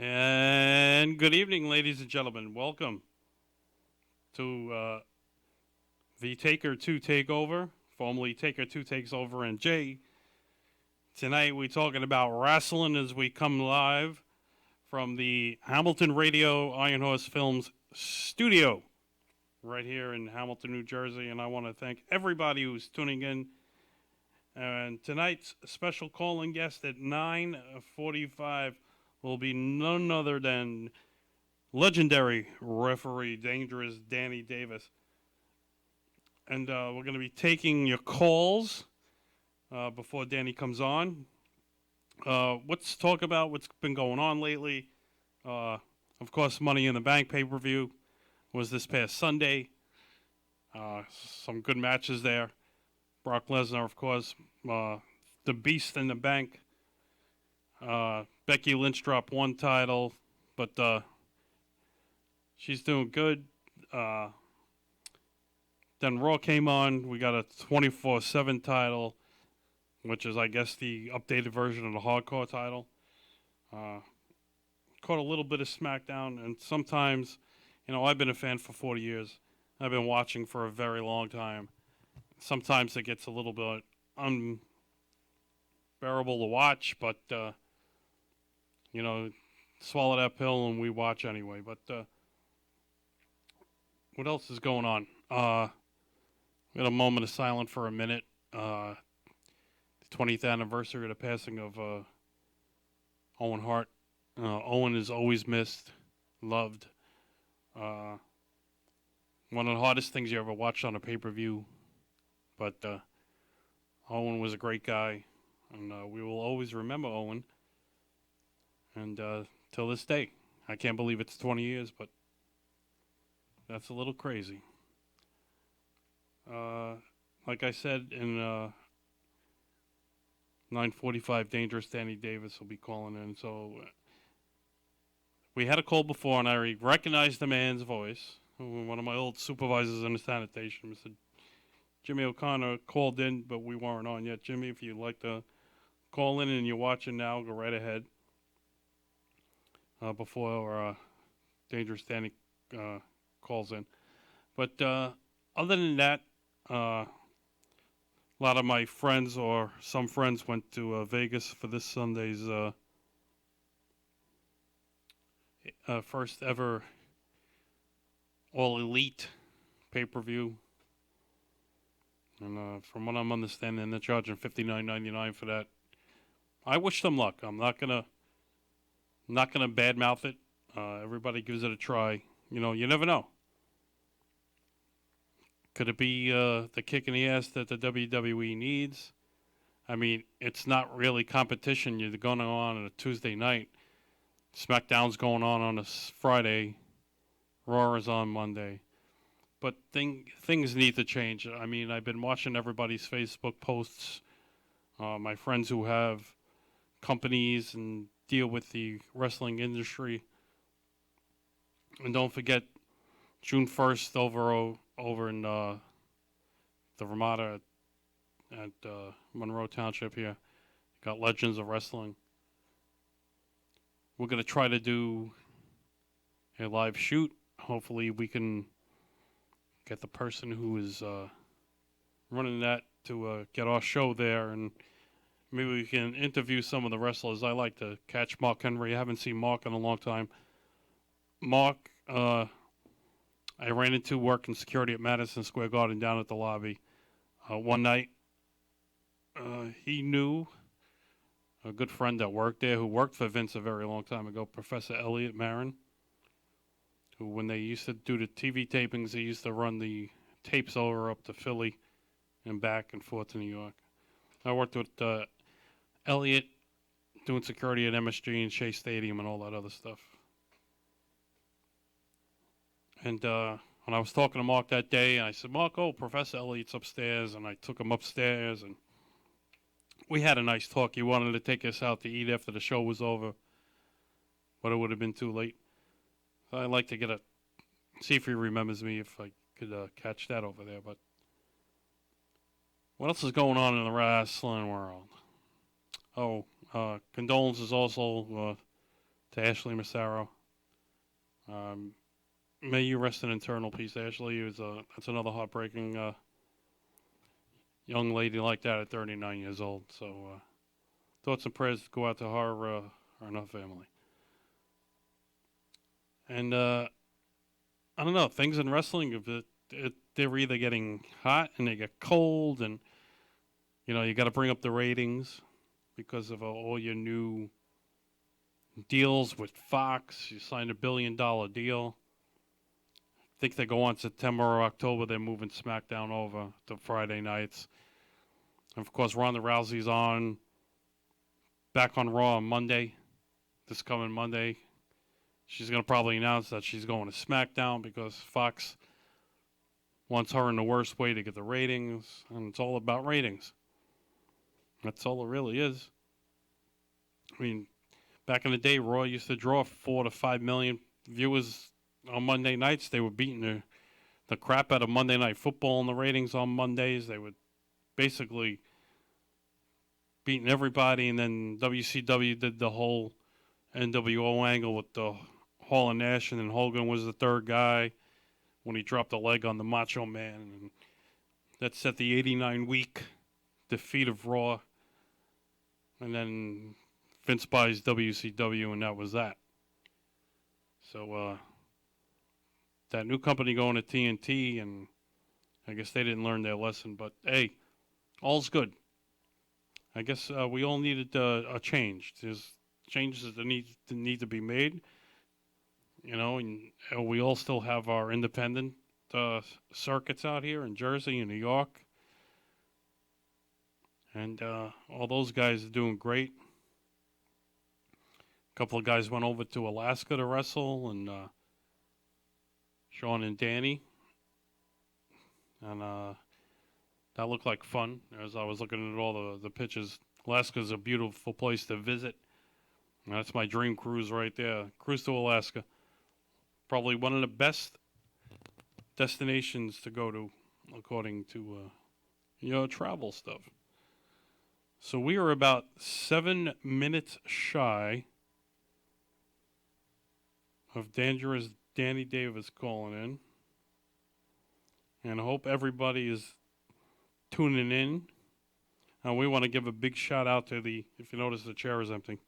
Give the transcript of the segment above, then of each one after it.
And good evening, ladies and gentlemen. Welcome to the Taker 2 Takeover, formerly Taker 2 Takes Over and Jay. Tonight we're talking about wrestling as we come live from the Hamilton Radio Iron Horse Films studio right here in Hamilton, New Jersey. And I want to thank everybody who's tuning in. And tonight's special calling guest at 9:45 will be none other than legendary referee, Dangerous Danny Davis. And we're going to be taking your calls before Danny comes on. Let's talk about what's been going on lately. Of course, Money in the Bank pay-per-view was this past Sunday. Some good matches there. Brock Lesnar, of course, the Beast in the Bank. Becky Lynch dropped one title, but she's doing good. Then Raw came on. We got a 24/7 title, which is, I guess, the updated version of the Hardcore title. Caught a little bit of SmackDown, and sometimes, I've been a fan for 40 years. I've been watching for a very long time. Sometimes it gets a little bit unbearable to watch, but, swallow that pill and we watch anyway. But what else is going on? We had a moment of silence for a minute. The 20th anniversary of the passing of Owen Hart. Owen is always missed, loved. One of the hardest things you ever watched on a pay-per-view. But Owen was a great guy, and we will always remember Owen. And till this day, I can't believe it's 20 years, but that's a little crazy. Like I said, in 9:45, Dangerous Danny Davis will be calling in. So we had a call before, and I recognized the man's voice. One of my old supervisors in the sanitation, Mr. Jimmy O'Connor, called in, but we weren't on yet. Jimmy, if you'd like to call in and you're watching now, go right ahead. Before Dangerous Danny calls in. But other than that, a lot of my friends or some friends went to Vegas for this Sunday's first ever All Elite pay-per-view. And from what I'm understanding, they're charging $59.99 for that. I wish them luck. I'm not gonna badmouth it. Everybody gives it a try. You never know. Could it be the kick in the ass that the WWE needs? I mean, it's not really competition. You're going on a Tuesday night. SmackDown's going on a Friday. Raw is on Monday. But things need to change. I mean, I've been watching everybody's Facebook posts. My friends who have companies and deal with the wrestling industry. And don't forget, June 1st over in the Ramada at Monroe Township here. Got Legends of Wrestling. We're going to try to do a live shoot. Hopefully we can get the person who is running that to get our show there, and maybe we can interview some of the wrestlers. I like to catch Mark Henry. I haven't seen Mark in a long time. Mark, I ran into working security at Madison Square Garden down at the lobby. One night, he knew a good friend that worked there who worked for Vince a very long time ago, Professor Elliot Marin, who when they used to do the TV tapings, they used to run the tapes over up to Philly and back and forth to New York. I worked with Elliot doing security at MSG and Shea Stadium and all that other stuff. And when I was talking to Mark that day, I said, Mark, Professor Elliott's upstairs. And I took him upstairs, and we had a nice talk. He wanted to take us out to eat after the show was over, but it would have been too late. So I'd like to see if he remembers me, if I could catch that over there. But what else is going on in the wrestling world? Condolences also to Ashley Massaro. May you rest in eternal peace, Ashley. That's another heartbreaking young lady like that at 39 years old. So thoughts and prayers go out to her and her family. And I don't know, things in wrestling, they're either getting hot and they get cold, and you got to bring up the ratings because of all your new deals with Fox. You signed $1 billion deal. I think they go on September or October. They're moving SmackDown over to Friday nights. And of course, Ronda Rousey's back on Raw on Monday, this coming Monday. She's going to probably announce that she's going to SmackDown because Fox wants her in the worst way to get the ratings, and it's all about ratings. That's all it really is. I mean, back in the day, Raw used to draw 4 to 5 million viewers on Monday nights. They were beating the crap out of Monday Night Football in the ratings on Mondays. They would basically beating everybody, and then WCW did the whole NWO angle with the Hall and Nash, and then Hogan was the third guy when he dropped a leg on the Macho Man, and that set the 89-week defeat of Raw, and then Vince buys WCW, and that was that. So that new company going to TNT, and I guess they didn't learn their lesson, but hey, all's good. I guess we all needed a change. There's changes that need to be made, and we all still have our independent circuits out here in Jersey and New York, and all those guys are doing great. A couple of guys went over to Alaska to wrestle, and Sean and Danny, and that looked like fun as I was looking at all the pictures. Alaska's a beautiful place to visit. That's my dream cruise right there. Cruise to Alaska. Probably one of the best destinations to go to, according to travel stuff. So we are about 7 minutes shy of Dangerous Danny Davis calling in. And I hope everybody is tuning in. And we want to give a big shout out to if you notice the chair is empty.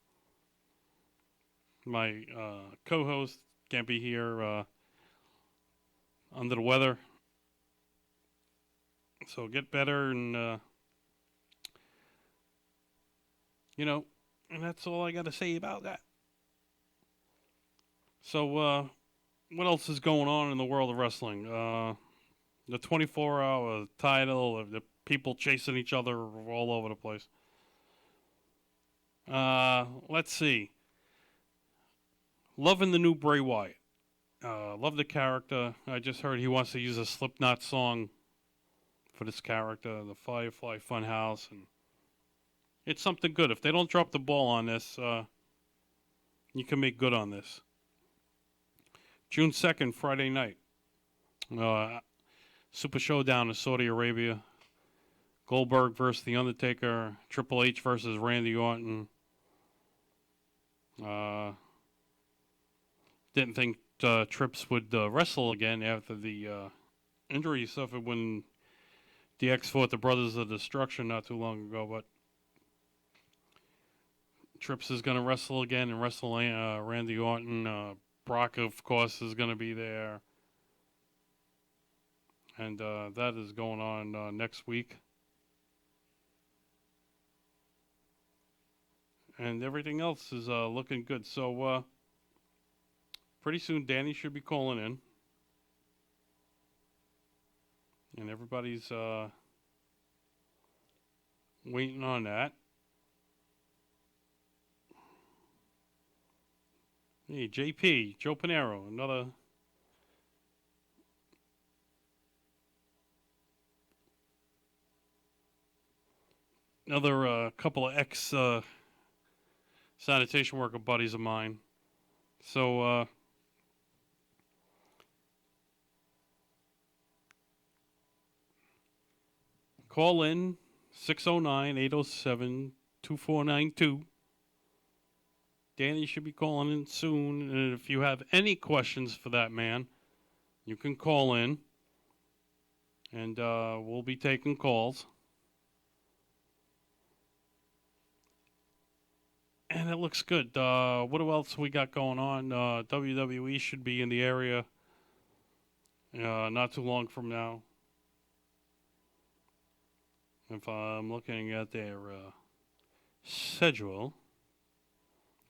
My co-host can't be here under the weather. So get better and, and that's all I got to say about that. So what else is going on in the world of wrestling? The 24-hour title, the people chasing each other all over the place. Let's see. Loving the new Bray Wyatt. Love the character. I just heard he wants to use a Slipknot song for this character, the Firefly Funhouse, and it's something good. If they don't drop the ball on this, you can make good on this. June 2nd, Friday night. Super Showdown in Saudi Arabia. Goldberg versus The Undertaker. Triple H versus Randy Orton. Didn't think Trips would wrestle again after the injury he suffered when DX fought the Brothers of Destruction not too long ago, but Trips is going to wrestle again and wrestle Randy Orton. Brock, of course, is going to be there. And that is going on next week. And everything else is looking good. So pretty soon Danny should be calling in. And everybody's waiting on that. Hey, JP, Joe Panero, another couple of ex sanitation worker buddies of mine. So call in 609-807-2492. Danny should be calling in soon. And if you have any questions for that man, you can call in. And we'll be taking calls. And it looks good. What else we got going on? WWE should be in the area not too long from now. If I'm looking at their schedule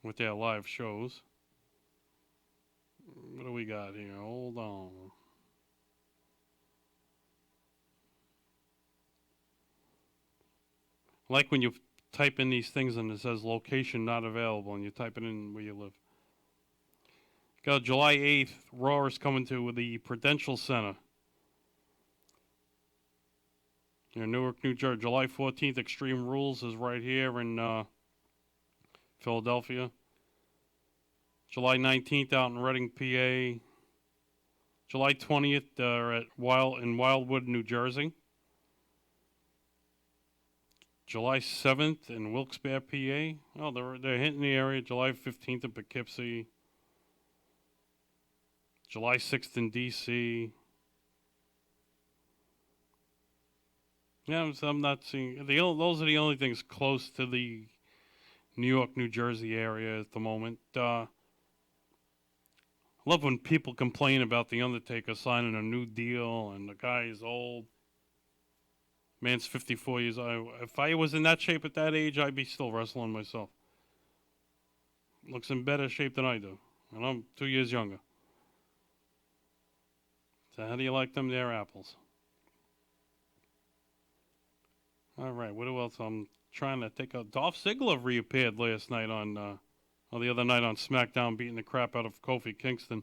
with their live shows. What do we got here? Hold on. Like when you type in these things and it says location not available and you type it in where you live. Got July 8th, Raw is coming to the Prudential Center. In Newark, New Jersey. July 14th, Extreme Rules is right here in Philadelphia. July 19th out in Reading, PA. July 20th in Wildwood, New Jersey. July 7th in Wilkes-Barre, PA. Oh, they're hitting the area. July 15th in Poughkeepsie. July 6th in D.C. Yeah, I'm not seeing... Those are the only things close to the New York, New Jersey area at the moment. I love when people complain about The Undertaker signing a new deal and the guy is old. Man's 54 years old. If I was in that shape at that age, I'd be still wrestling myself. Looks in better shape than I do. And I'm 2 years younger. So how do you like them there apples? All right, what else? I'm trying to think of. Dolph Ziggler reappeared last night or the other night on SmackDown, beating the crap out of Kofi Kingston.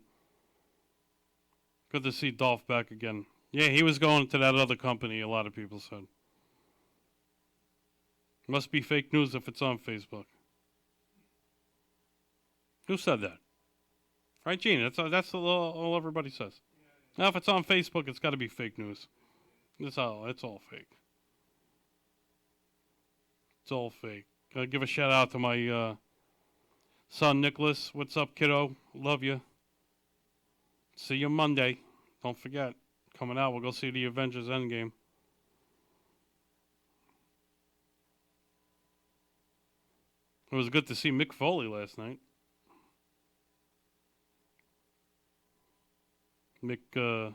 Good to see Dolph back again. Yeah, he was going to that other company, a lot of people said. Must be fake news if it's on Facebook. Who said that? Right, Gene? That's all everybody says. Now, if it's on Facebook, it's got to be fake news. It's all fake. It's all fake. Gotta give a shout out to my son, Nicholas. What's up, kiddo? Love you. See you Monday. Don't forget. Coming out, we'll go see the Avengers Endgame. It was good to see Mick Foley last night. Mick on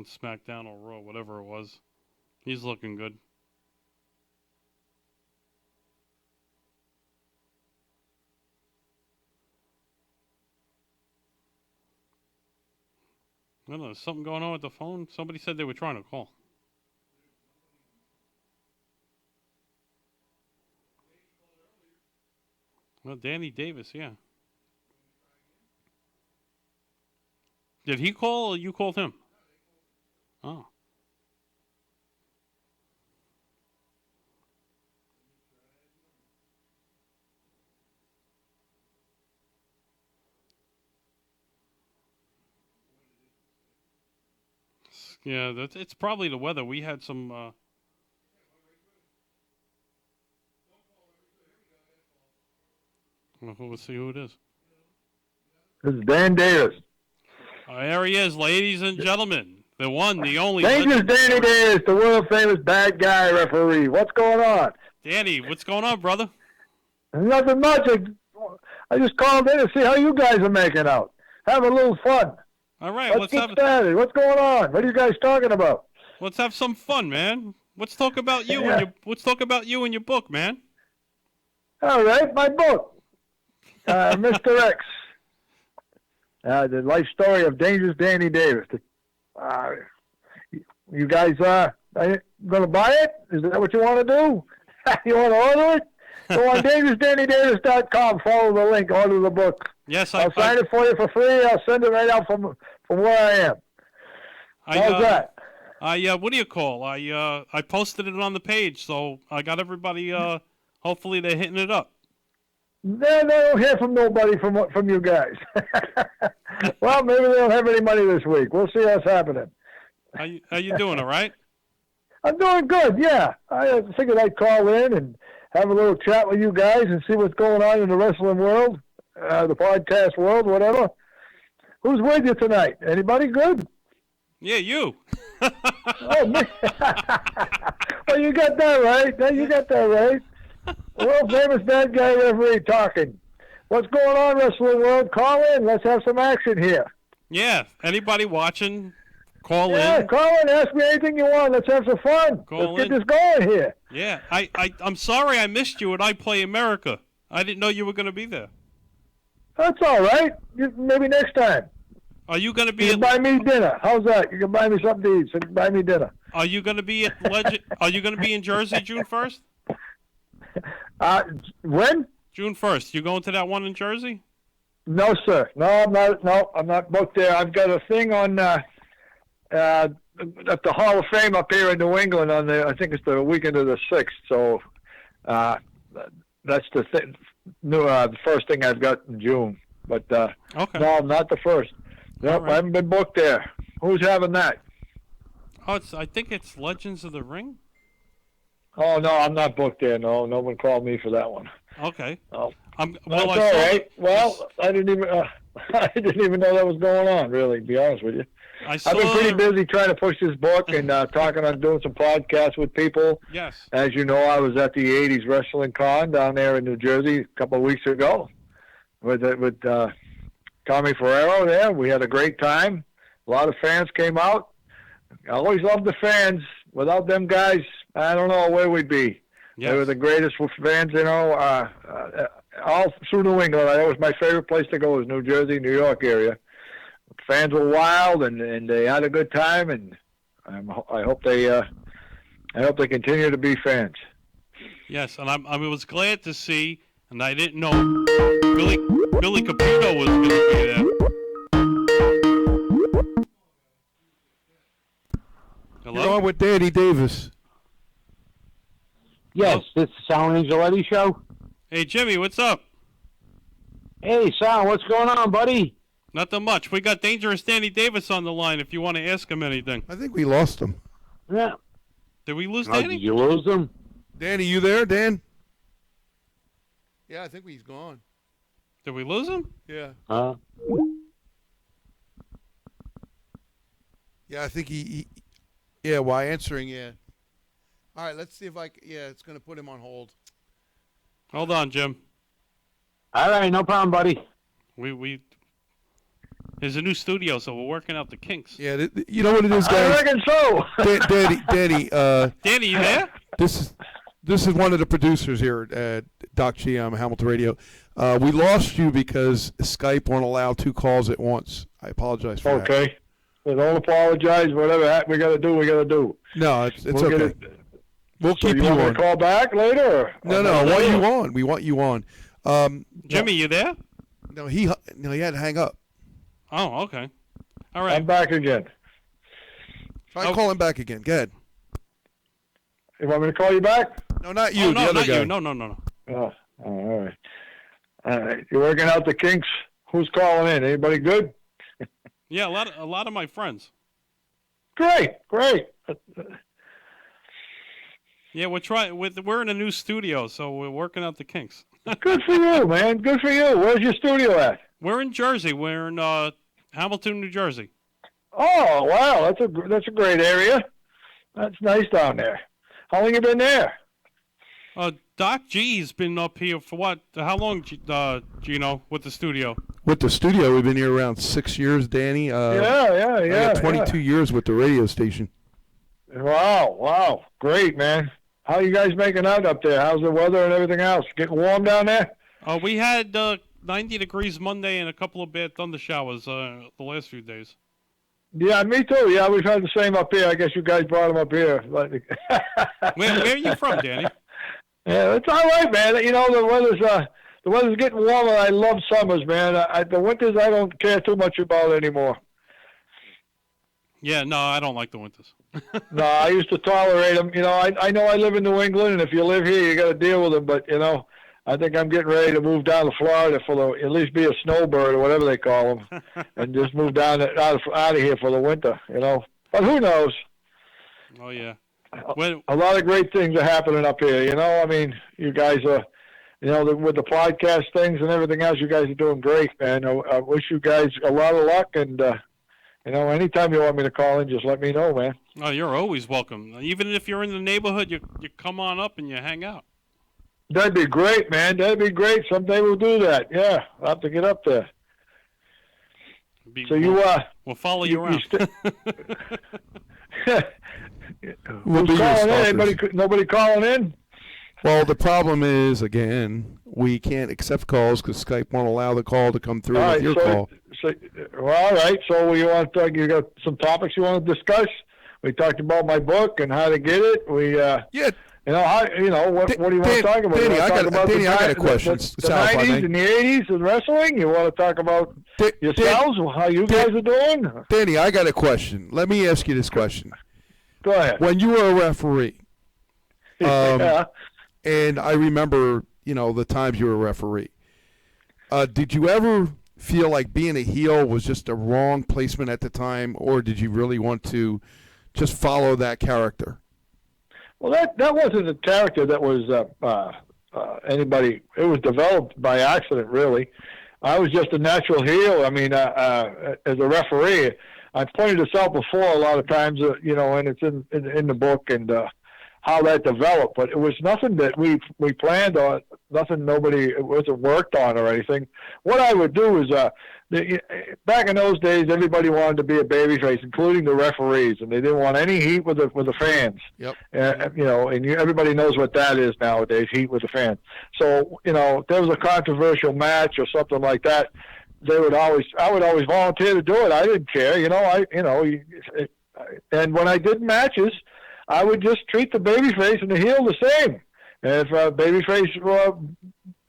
SmackDown or Raw, whatever it was. He's looking good. I don't know, something going on with the phone? Somebody said they were trying to call. Well, Danny Davis, yeah. Did he call or you called him? Oh. Yeah, it's probably the weather. We had some... We'll see who it is. This is Dan Davis. There he is, ladies and gentlemen. The one, the only... Dangerous Danny Davis, the world-famous bad guy referee. What's going on? Danny, what's going on, brother? Nothing much. I just called in to see how you guys are making out. Have a little fun. All right, let's get started. What's going on? What are you guys talking about? Let's have some fun, man. Let's talk about you let's talk about you and your book, man. All right, my book, Mr. X, the life story of Dangerous Danny Davis. You guys are going to buy it? Is that what you want to do? You want to order it? Go on DangerousDannyDavis.com. Follow the link. Order the book. Yes, I'll sign it for you for free. I'll send it right out from where I am. How's that? What do you call? I posted it on the page, so I got everybody. Hopefully, they're hitting it up. No, they don't hear from nobody from you guys. Well, maybe they don't have any money this week. We'll see what's happening. How you doing? All right? I'm doing good. Yeah, I figured I'd call in and have a little chat with you guys and see what's going on in the wrestling world, the podcast world, whatever. Who's with you tonight? Anybody good? Yeah, you. Oh, me. Well, you got that right. You got that right. World famous bad guy referee talking. What's going on, wrestling world? Call in. Let's have some action here. Yeah, anybody watching, call Yeah, in. call in. Ask me anything you want. Let's have some fun. Call Let's in. get this going here. Yeah, I'm sorry I missed you at I Play America. I didn't know you were going to be there. That's all right. Maybe next time. Are you going to be You can buy me dinner. How's that? You can buy me something to eat. So you can buy me dinner. Are you going to be at Legend? Are you going to be in Jersey June 1st? When? June 1st. You going to that one in Jersey? No, sir. No, I'm not. No, I'm not booked there. I've got a thing on at the Hall of Fame up here in New England on the. I think it's the weekend of the 6th. So that's the thing. The first thing I've got in June. But Okay. no, not the first. Nope, right. I haven't been booked there. Who's having that? Oh, I think it's Legends of the Ring. Oh no, I'm not booked there. No one called me for that one. Okay. Oh, Well, that's I all saw right. Well, I didn't even I didn't even know that was going on. Really, to be honest with you, I saw. I've been pretty busy trying to push this book and talking on doing some podcasts with people. Yes. As you know, I was at the '80s Wrestling Con down there in New Jersey a couple of weeks ago with Tommy Ferrero. There, we had a great time. A lot of fans came out. I always loved the fans. Without them guys, I don't know where we'd be. Yes. They were the greatest fans, you know, all through New England. That was my favorite place to go, was New Jersey, New York area. Fans were wild, and they had a good time, and I hope they continue to be fans. Yes, and I was glad to see, and I didn't know Billy Capito was going to be there. Hello? You're on with Danny Davis. Yes, this is Sal Angeletti show. Hey, Jimmy, what's up? Hey, Sal, what's going on, buddy? Nothing much. We got Dangerous Danny Davis on the line if you want to ask him anything. I think we lost him. Yeah. Did we lose Oh, Danny? did you lose them? Danny, you there, Dan? Yeah, I think he's gone. Did we lose him? Yeah. Huh? Yeah, I think he yeah, while answering, yeah. All right, let's see if yeah, it's going to put him on hold. Hold on, Jim. All right, no problem, buddy. There's a new studio, so we're working out the kinks. Yeah, you know what it is, I guys? reckon so. Danny, Danny, you there? this is one of the producers here at Doc G on Hamilton Radio. We lost you because Skype won't allow 2 calls at once. I apologize for that. Okay. Well, don't apologize. Whatever we got to do, we got to do. No, it's We'll get okay. it. We'll So keep you you want me on. to call back later? Or No, I want you on. We want you on. Jimmy, you there? No, he had to hang up. Oh, okay. All I'm right. back again. Try to call him back again. Go ahead. You want me to call you back? No, not you. Oh, the no, other not guy. you. No. Oh, all right. All right. You're working out the kinks. Who's calling in? Anybody good? Yeah, a lot of my friends. Great. Yeah, we're in a new studio, so we're working out the kinks. Good for you, man. Good for you. Where's your studio at? We're in Jersey. We're in Hamilton, New Jersey. Oh, wow. That's a great area. That's nice down there. How long you been there? Doc G's been up here for what? How long, Gino, with the studio? With the studio, we've been here around 6 years, Danny. Yeah. I got 22 years with the radio station. Wow. Great, man. How you guys making out up there? How's the weather and everything else? Getting warm down there? We had 90 degrees Monday and a couple of bad thunder showers the last few days. Yeah, me too. Yeah, we've had the same up here. I guess you guys brought them up here. Where are you from, Danny? Yeah, it's all right, man. You know, the weather's getting warmer. I love summers, man. The winters I don't care too much about anymore. Yeah, no, I don't like the winters. No, I used to tolerate them. You know, I know I live in New England, and if you live here, you got to deal with them. But, you know, I think I'm getting ready to move down to Florida at least be a snowbird or whatever they call them, and just move out of here for the winter, you know. But who knows? Oh, yeah. When, a lot of great things are happening up here. You know, I mean, you guys are, you know, with the podcast things and everything else, you guys are doing great, man. I wish you guys a lot of luck, and you know, anytime you want me to call in, just let me know, man. oh, you're always welcome. Even if you're in the neighborhood, you come on up and you hang out. That'd be great, man. That'd be great. Someday we'll do that. Yeah, I'll have to get up there. So we'll follow you around. We'll Who's be your calling in? stalkers. Nobody calling in? Well, the problem is, again, we can't accept calls because Skype won't allow the call to come through All with right, your call. Well, all right. So you want to? You got some topics you want to discuss? We talked about my book and how to get it. Yeah. You know, what do you want to talk about? Danny, I got a question. The Sal, if I 90s may. and the 80s in wrestling? You want to talk about yourselves, how you guys are doing? Danny, I got a question. Let me ask you this question. Go ahead. When you were a referee, Yeah. and I remember, you know, the times you were a referee, did you ever feel like being a heel was just a wrong placement at the time, or did you really want to just follow that character? Well, that wasn't a character that was anybody. It was developed by accident, really. I was just a natural heel. I mean, as a referee, I've pointed this out before a lot of times, you know, and it's in the book and how that developed. But it was nothing that we planned on, it wasn't worked on or anything. What I would do is, back in those days, everybody wanted to be a babyface, including the referees, and they didn't want any heat with the fans. Yep. You know, and everybody knows what that is nowadays, heat with the fans. So, you know, if there was a controversial match or something like that, I would always volunteer to do it. I didn't care, you know. And when I did matches, I would just treat the babyface and the heel the same. And if babyface,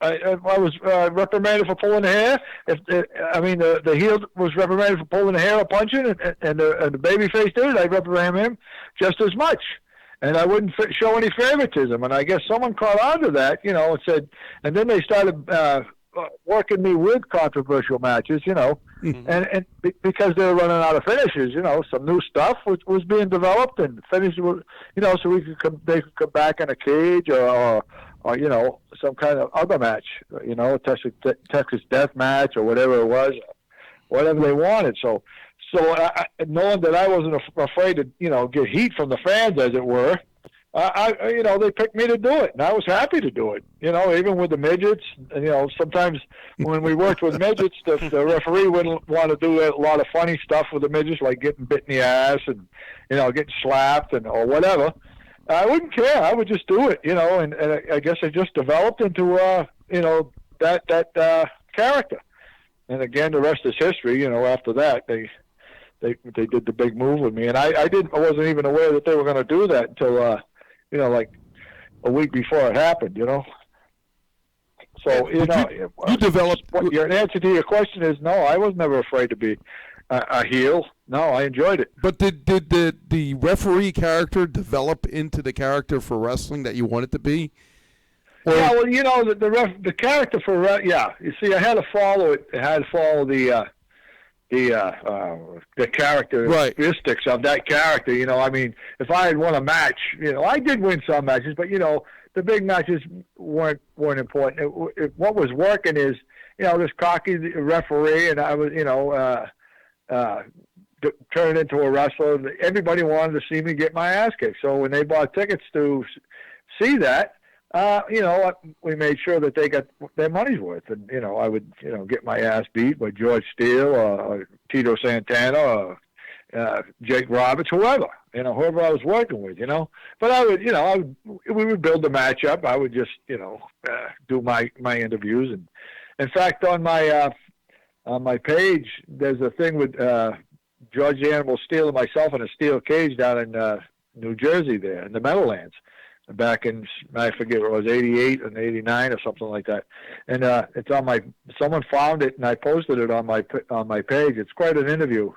I was reprimanded for pulling the hair. The heel was reprimanded for pulling the hair or punching, and the babyface did it, I'd reprimand him just as much. And I wouldn't show any favoritism. And I guess someone caught on to that, you know, and said, and then they started working me with controversial matches, you know, and because they were running out of finishes, you know, some new stuff was being developed, and finishes were, you know, so they could come back in a cage or you know, some kind of other match, you know, Texas death match or whatever it was, whatever they wanted. So knowing that I wasn't afraid to, you know, get heat from the fans, as it were, you know, they picked me to do it, and I was happy to do it. You know, even with the midgets, you know, sometimes when we worked with midgets, the referee wouldn't want to do a lot of funny stuff with the midgets, like getting bit in the ass and, you know, getting slapped or whatever. I wouldn't care. I would just do it, you know, and I guess I just developed into, you know, that character. And again, the rest is history. You know, after that, they did the big move with me, and I wasn't even aware that they were going to do that until, you know, like a week before it happened, you know. So, you know, you developed. Your answer to your question is no. I was never afraid to be a heel. No, I enjoyed it. But did the referee character develop into the character for wrestling that you wanted to be? Or, yeah, well, you know, the character for yeah. You see, I had to follow it. I had to follow the characteristics of that character. You know, I mean, if I had won a match, you know, I did win some matches, but you know, the big matches weren't important. What was working is, you know, this cocky referee, and I was, you know, turned into a wrestler. Everybody wanted to see me get my ass kicked. So when they bought tickets to see that, you know, we made sure that they got their money's worth. And, you know, I would, you know, get my ass beat by George Steele or Tito Santana or Jake Roberts, whoever I was working with, you know. But I would, you know, we would build the match up. I would just, you know, do my interviews. And in fact, on my page, there's a thing with George the Animal Steele and myself in a steel cage down in New Jersey there in the Meadowlands. Back in, I forget what it was, 88 and 89 or something like that. And it's on someone found it and I posted it on my page. It's quite an interview.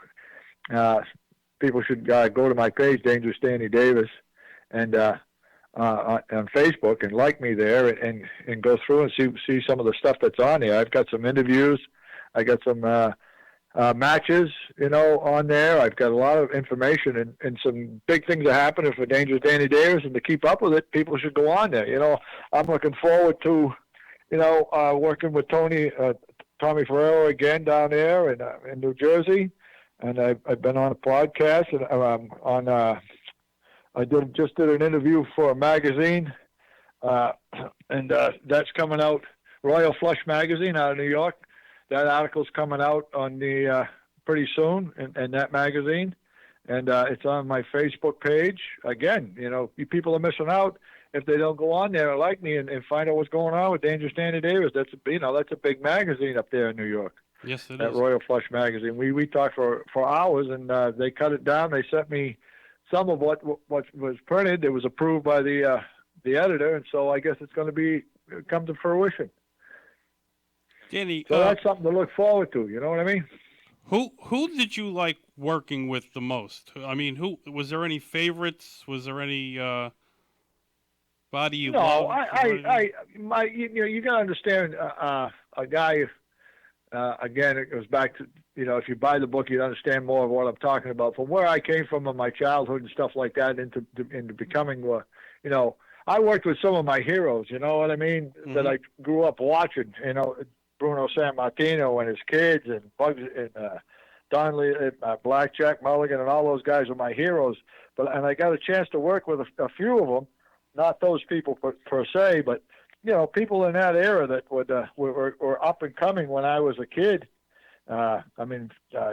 People should go to my page, Dangerous Danny Davis, and on Facebook and like me there and go through and see some of the stuff that's on there. I've got some interviews. I got some matches, on there. I've got a lot of information and some big things are happening for Dangerous Danny Davis, and to keep up with it, people should go on there. I'm looking forward to, working with Tommy Ferrero again down there in New Jersey, and I've been on a podcast and I just did an interview for a magazine, and that's coming out, Royal Flush Magazine out of New York. That article's coming out on the pretty soon in that magazine, and it's on my Facebook page. Again, you people are missing out if they don't go on there like me and find out what's going on with Dangerous Danny Davis. That's a big magazine up there in New York. Yes, it that is. Royal Flush Magazine. We talked for hours, and they cut it down. They sent me some of what was printed. It was approved by the editor, and so I guess it's going to come to fruition. Danny, So that's something to look forward to. You know what I mean? who did you like working with the most? I mean, who was there any favorites? Was there any body you No, loved? you got to understand a guy. Again, it goes back to if you buy the book, you'd understand more of what I'm talking about. From where I came from in my childhood and stuff like that, into becoming, I worked with some of my heroes. You know what I mean? Mm-hmm. That I grew up watching. Bruno Sammartino and his kids, and Bugs and Don Lee, Blackjack Mulligan, and all those guys were my heroes. And I got a chance to work with a few of them, not those people per se, but people in that era that were up and coming when I was a kid.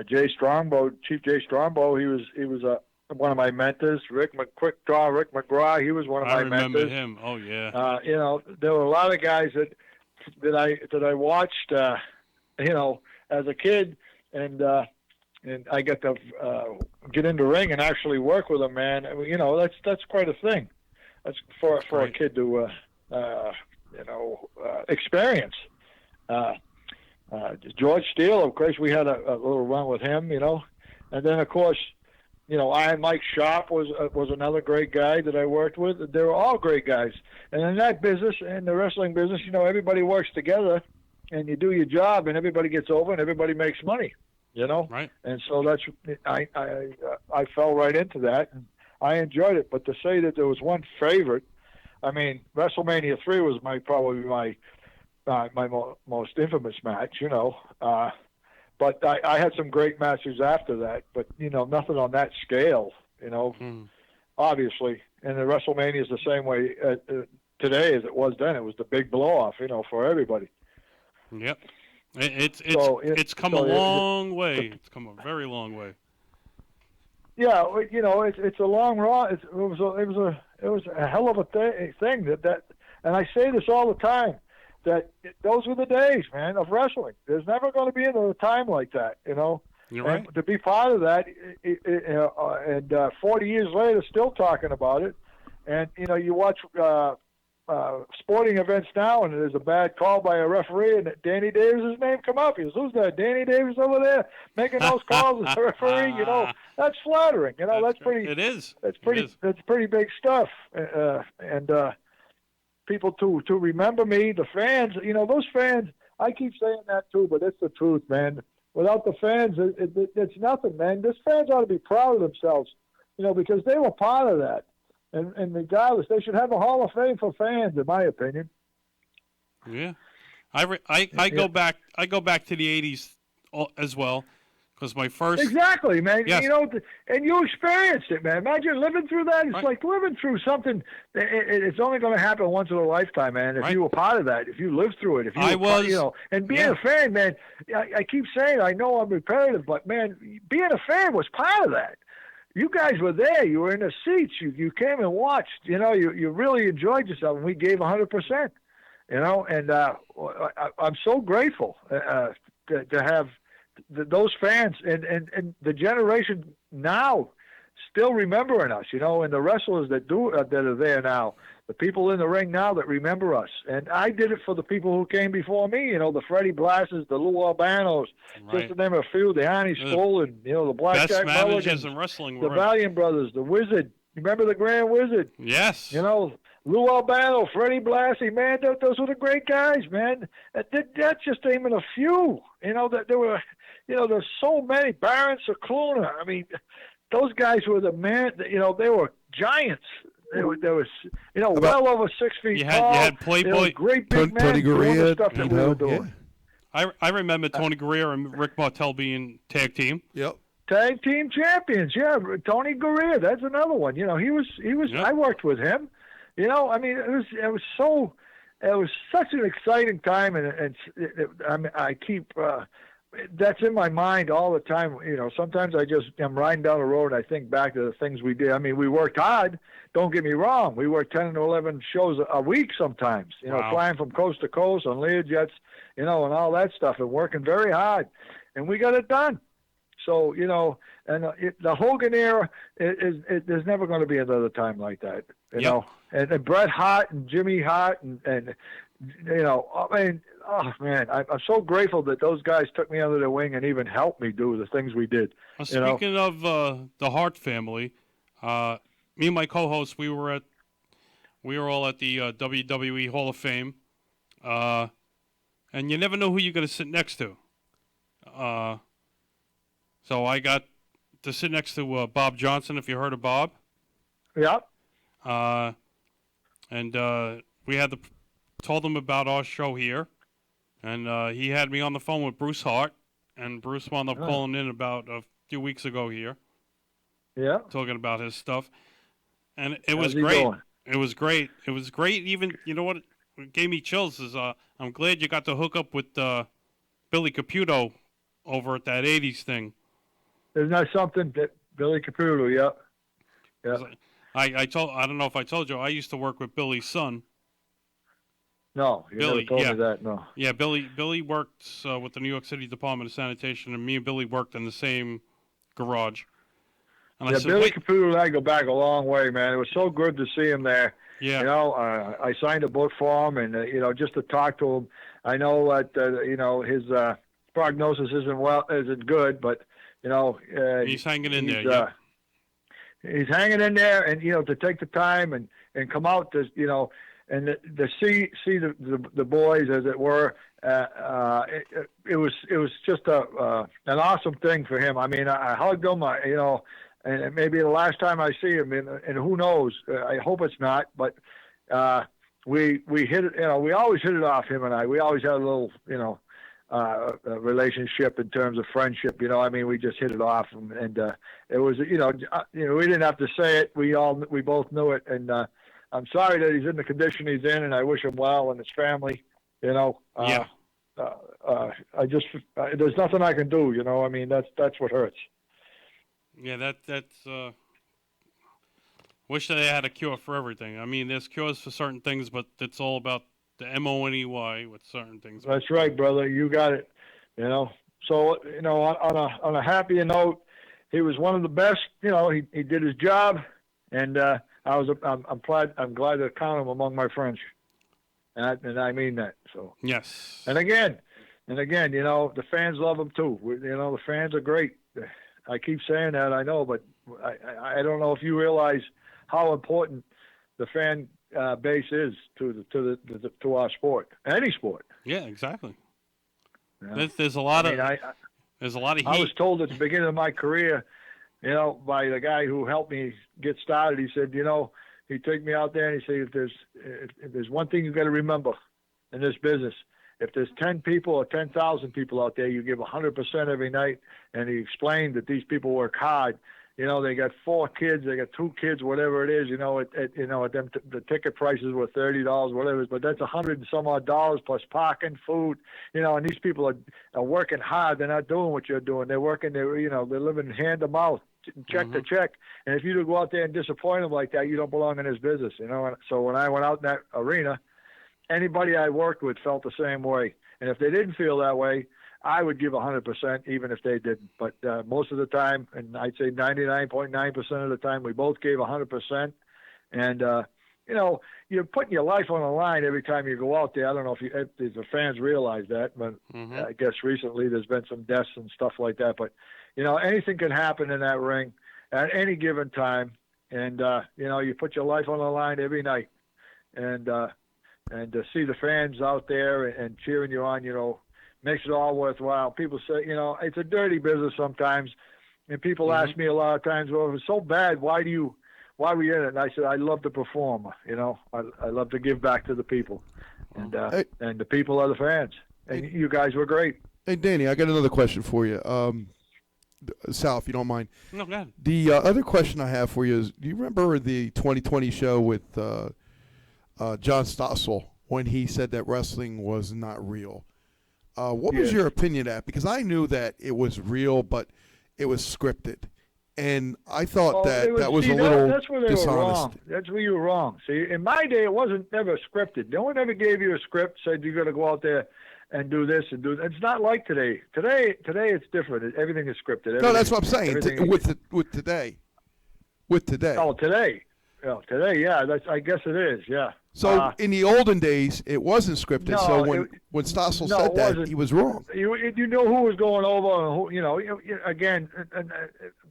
Jay Strongbow, Chief Jay Strongbow, he was one of my mentors. Rick McGraw, he was one of my mentors. I remember him. Oh yeah. There were a lot of guys that I watched, as a kid, and I got to get in the ring and actually work with them, man. That's quite a thing. That's for a kid to experience. George Steele, of course, we had a little run with him, and then of course, Iron Mike Sharp was another great guy that I worked with. They were all great guys, and in that business, in the wrestling business, everybody works together, and you do your job, and everybody gets over, and everybody makes money, Right. And so that's I fell right into that, and I enjoyed it. But to say that there was one favorite, WrestleMania 3 was probably my most infamous match, But I had some great matches after that, but nothing on that scale, Obviously, and the WrestleMania is the same way today as it was then. It was the big blow off, for everybody. Yep. It's come a long way. It's come a very long way. Yeah, it's a long run. It was a hell of a thing that, and I say this all the time. Those were the days, man, of wrestling. There's never going to be another time like that, You're right. And to be part of that, and 40 years later, still talking about it. And you watch sporting events now, and there's a bad call by a referee, and Danny Davis's name come up. He goes, "Who's that? Danny Davis over there making those calls as a referee?" That's flattering. That's pretty. It is. That's pretty. That's pretty big stuff. And people to remember me, the fans, those fans, I keep saying that too, but it's the truth, man. Without the fans, it's nothing, man. These fans ought to be proud of themselves, because they were part of that. And regardless, they should have a Hall of Fame for fans, in my opinion. Yeah. I go back to the 80s as well. Because my first... Exactly, man. Yes. And you experienced it, man. Imagine living through that. It's like living through something. It's only going to happen once in a lifetime, man. If you were part of that, if you lived through it, if you and being a fan, man. I keep saying, I know I'm repetitive, but man, being a fan was part of that. You guys were there. You were in the seats. You came and watched. You really enjoyed yourself, and we gave 100%. And I'm so grateful to have those fans and the generation now still remembering us, and the wrestlers that are there now, the people in the ring now that remember us. And I did it for the people who came before me, the Freddie Blasses, the Lou Albanos, just to name a few, the Arnie Stolen, the Blackjack best managers Mulligans, in wrestling the were Valiant Brothers, the Wizard. Remember the Grand Wizard? Yes. Lou Albano, Freddie Blassie, man, those were the great guys, man. That's just naming a few. That there were, there's so many. Baron Cicluna. I mean, those guys were the man. They were giants. They was, well over 6 feet You tall. had Playboy. Great big men Tony doing the Gurria, stuff that we were doing. I remember Tony Gurria and Rick Martel being tag team. Yep. Tag team champions, yeah. Tony Gurria, that's another one. He was. Yep. I worked with him. I mean, it was such an exciting time, and I keep. That's in my mind all the time. Sometimes I'm riding down the road and I think back to the things we did. I mean, we worked hard. Don't get me wrong. We worked 10 to 11 shows a week sometimes. Wow. Flying from coast to coast on Learjets, and all that stuff, and working very hard, and we got it done. So and the Hogan era there's never going to be another time like that. Yep. And Bret Hart and Jimmy Hart and I mean, oh man, I'm so grateful that those guys took me under their wing and even helped me do the things we did. Speaking of the Hart family, me and my co-host, we were all at the WWE Hall of Fame, and you never know who you're going to sit next to. So I got to sit next to Bob Johnson, if you heard of Bob. Yeah. And we had told him about our show here, and he had me on the phone with Bruce Hart, and Bruce wound up calling in about a few weeks ago here. Yeah. Talking about his stuff, and it How's was he great. doing? It was great. It was great. Even what gave me chills is I'm glad you got to hook up with Billy Caputo over at that '80s thing. Isn't that something that Billy Caputo? Yeah. I don't know if I told you, I used to work with Billy's son. No, you Billy, never told yeah. me that. No. Yeah, Billy worked with the New York City Department of Sanitation, and me and Billy worked in the same garage. And I said, Billy wait, Caputo and I go back a long way, man. It was so good to see him there. yeah, I signed a book for him, and just to talk to him. I know that his prognosis isn't good, but he's hanging in there. Yeah. He's hanging in there, and to take the time and come out to and to see the boys, as it were. It was just an awesome thing for him. I mean, I hugged him. And maybe the last time I see him, and who knows? I hope it's not. But we hit it. We always hit it off, him and I. We always had a little relationship in terms of friendship. I mean, we just hit it off, and it was we didn't have to say it. We both knew it, and I'm sorry that he's in the condition he's in, and I wish him well and his family. Yeah. I just there's nothing I can do. I mean, that's what hurts. Yeah, that's. Wish that they had a cure for everything. I mean, there's cures for certain things, but it's all about the MONEY with certain things. That's right, brother. You got it. So on a happier note, he was one of the best. He did his job, and I'm glad to count him among my friends, and I mean that. So Yes. and again, the fans love him too. The fans are great. I keep saying that, I know, but I don't know if you realize how important the fan base is to our sport, any sport. Yeah, exactly. Yeah. There's a lot of there's a lot of heat. I was told at the beginning of my career, by the guy who helped me get started. He said, he'd take me out there and he'd say, if there's one thing you got to remember in this business. If there's 10 people or 10,000 people out there, you give 100% every night. And he explained that these people work hard. They got 4 kids, they got 2 kids, whatever it is. At them the ticket prices were $30, whatever it is, but that's $100 and some odd dollars plus parking, food. And these people are working hard. They're not doing what you're doing. They're working. They're living hand to mouth, check to check. And if you go out there and disappoint them like that, you don't belong in this business. So when I went out in that arena, anybody I worked with felt the same way. And if they didn't feel that way, I would give 100%, even if they didn't. But most of the time, and I'd say 99.9% of the time, we both gave 100%. And, you're putting your life on the line every time you go out there. I don't know if the fans realize that, but I guess recently there's been some deaths and stuff like that. But, anything can happen in that ring at any given time. And, you put your life on the line every night. And to see the fans out there and cheering you on, makes it all worthwhile. People say, it's a dirty business sometimes, and people ask me a lot of times, well, if it's so bad, why are we in it? And I said, I love to perform. I love to give back to the people, and the people are the fans. And you guys were great. Hey, Danny, I got another question for you. Sal, if you don't mind. No, go ahead. The other question I have for you is, do you remember the 2020 show with John Stossel when he said that wrestling was not real? What was your opinion of that? Because I knew that it was real, but it was scripted. And I thought that was a little that's where they dishonest. were wrong. That's where you were wrong. See, in my day, it wasn't never scripted. No one ever gave you a script, said you got to go out there and do this and do that. It's not like today. Today it's different. Everything is scripted. No, that's what I'm saying. With today. Oh, today. Yeah, today, yeah. I guess it is, yeah. So in the olden days, it wasn't scripted. No, so when Stossel said that, he was wrong. You know who was going over, and who, again,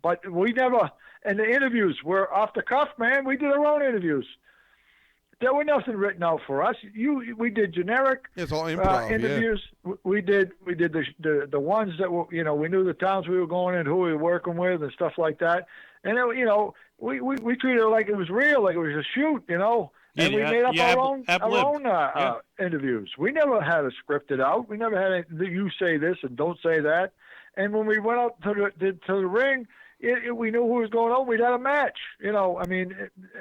but we never. And the interviews were off the cuff, man. We did our own interviews. There were nothing written out for us. We did generic it's all improv, interviews. Yeah. We did the ones that were, we knew the towns we were going in, who we were working with, and stuff like that. And we treated it like it was real, like it was a shoot, And we made up our own interviews. We never had it scripted out. We never had you say this and don't say that. And when we went out to the ring, we knew who was going on. We'd had a match. It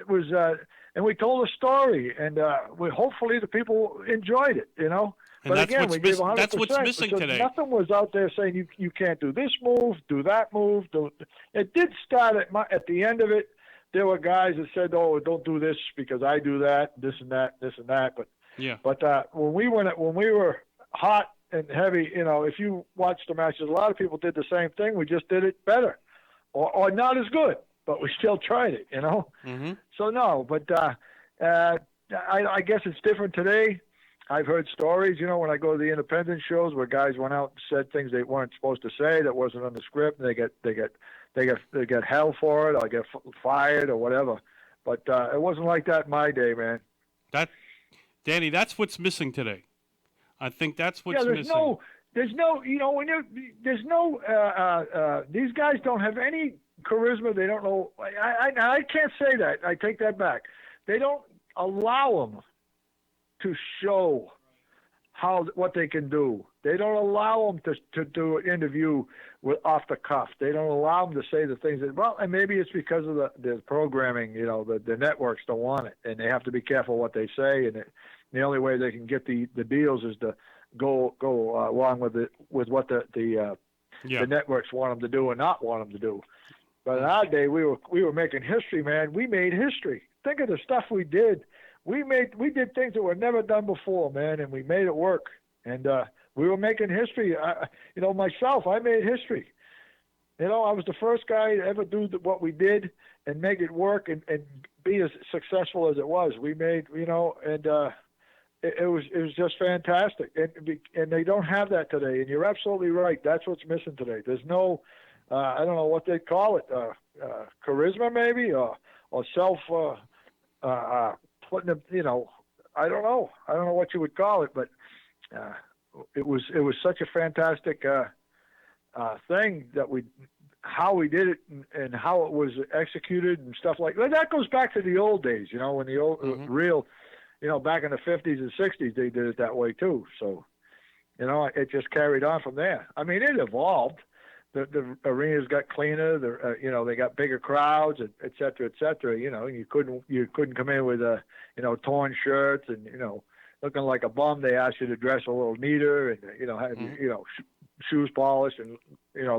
was, and we told a story, and hopefully the people enjoyed it. And but again, we gave 100%. That's what's missing today. Nothing was out there saying you can't do this move, do that move. It did start at the end of it. There were guys that said, "Oh, don't do this because I do that, this and that, this and that." But when we were hot and heavy, if you watched the matches, a lot of people did the same thing. We just did it better, or not as good, but we still tried it. Mm-hmm. So no, but I guess it's different today. I've heard stories, when I go to the independent shows where guys went out and said things they weren't supposed to say that wasn't on the script, and they get hell for it, or get fired or whatever. But it wasn't like that in my day, man. Danny, that's what's missing today. I think that's what's missing. There's no, these guys don't have any charisma. They don't know. I can't say that. I take that back. They don't allow them to show what they can do. They don't allow them to do an interview off the cuff. They don't allow them to say the things and maybe it's because of the programming. The networks don't want it, and they have to be careful what they say. And the only way they can get the deals is to go along with what the networks want them to do and not want them to do. But in our day, we were making history, man. We made history. Think of the stuff we did. We did things that were never done before, man, and we made it work. And we were making history. Myself, I made history. I was the first guy to ever do what we did and make it work and be as successful as it was. We made, and it was just fantastic. And they don't have that today. And you're absolutely right. That's what's missing today. There's no, I don't know what they call it, charisma maybe, or self. Putting them, I don't know what you would call it, but it was such a fantastic thing that how we did it and how it was executed and stuff like that. That goes back to the old days, when the old real, back in the 50s and 60s they did it that way too. So, it just carried on from there. I mean, it evolved. The arenas got cleaner. They got bigger crowds, et cetera, et cetera. You couldn't come in with torn shirts and looking like a bum. They asked you to dress a little neater and have shoes polished and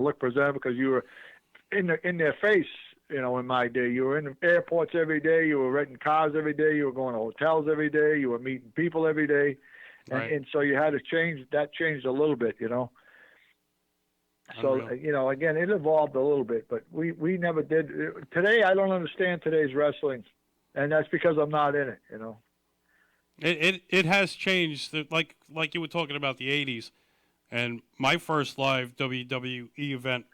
look presentable because you were in their face. In my day, you were in airports every day. You were renting cars every day. You were going to hotels every day. You were meeting people every day, and so you had to change. That changed a little bit, So, again, it evolved a little bit, but we never did. Today, I don't understand today's wrestling, and that's because I'm not in it, It has changed, like you were talking about the 80s, and my first live WWE event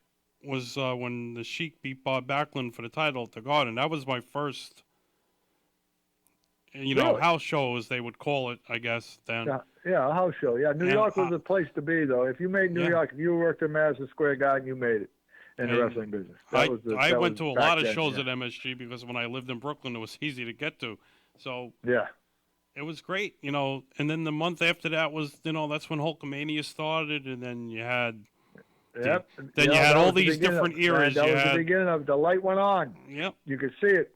was when the Sheik beat Bob Backlund for the title at the Garden. That was my first Really? house show as they would call it, I guess. Then Yeah, a house show. Yeah, New And, York was the place to be, though. If you made New yeah. York, if you worked at Madison Square Garden, you made it in the And wrestling business. I That went was to a back lot of then, shows yeah. at MSG because when I lived in Brooklyn, it was easy to get to. So Yeah. it was great, And then the month after that was, that's when Hulkamania started, and then you had, Yep. then you Yeah, had that all was the these beginning different of- eras. That You was had, the beginning of the light went on. yep, You could see it.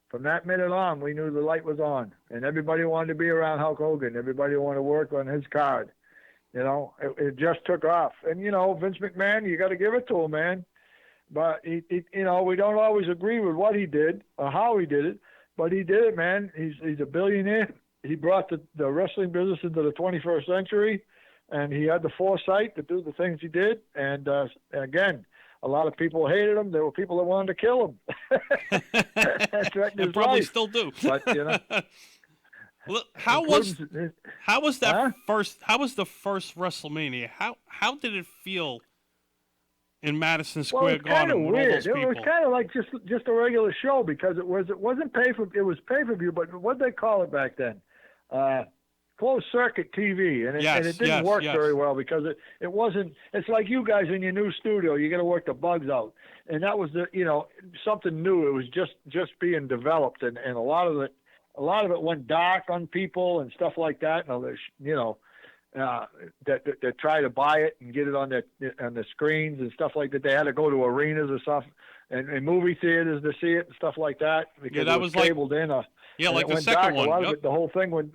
From that minute on, we knew the light was on, and everybody wanted to be around Hulk Hogan. Everybody wanted to work on his card. It just took off. And Vince McMahon, you got to give it to him, man. But he, we don't always agree with what he did or how he did it, but he did it, man. He's a billionaire. He brought the wrestling business into the 21st century, and he had the foresight to do the things he did. And again, a lot of people hated him. There were people that wanted to kill him. That's right in and his probably life. still do. But Look, how was that Huh? first? How was the first WrestleMania? How did it feel in Madison Well, Square it's kind of Garden with all weird. those It people? was kind of like just a regular show because it wasn't it was pay per view, but what they call it back then, closed circuit TV, and it didn't work very well because it wasn't. It's like you guys in your new studio, you got to work the bugs out, and that was something new. It was just being developed, and a lot of it went dark on people and stuff like that. And that try to buy it and get it on the screens and stuff like that. They had to go to arenas or stuff and movie theaters to see it and stuff like that because that it was was like- cabled in. Yeah, and like it the went second dark. one. A lot Yep. of it, the whole thing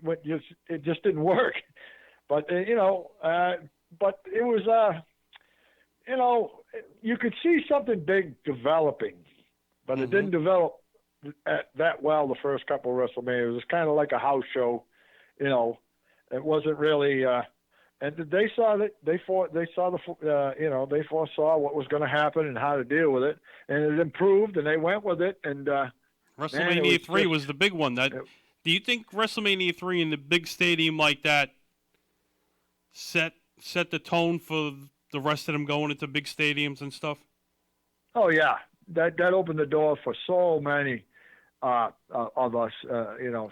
it just didn't work. But but it was you could see something big developing, but it didn't develop that well the first couple of WrestleManias. It was kind of like a house show, It wasn't really, and they saw that they foresaw what was going to happen and how to deal with it, and it improved, and they went with it. And WrestleMania was 3 just- was the big one. Do you think WrestleMania 3 in the big stadium like that set the tone for the rest of them going into big stadiums and stuff? oh yeah, that opened the door for so many of us,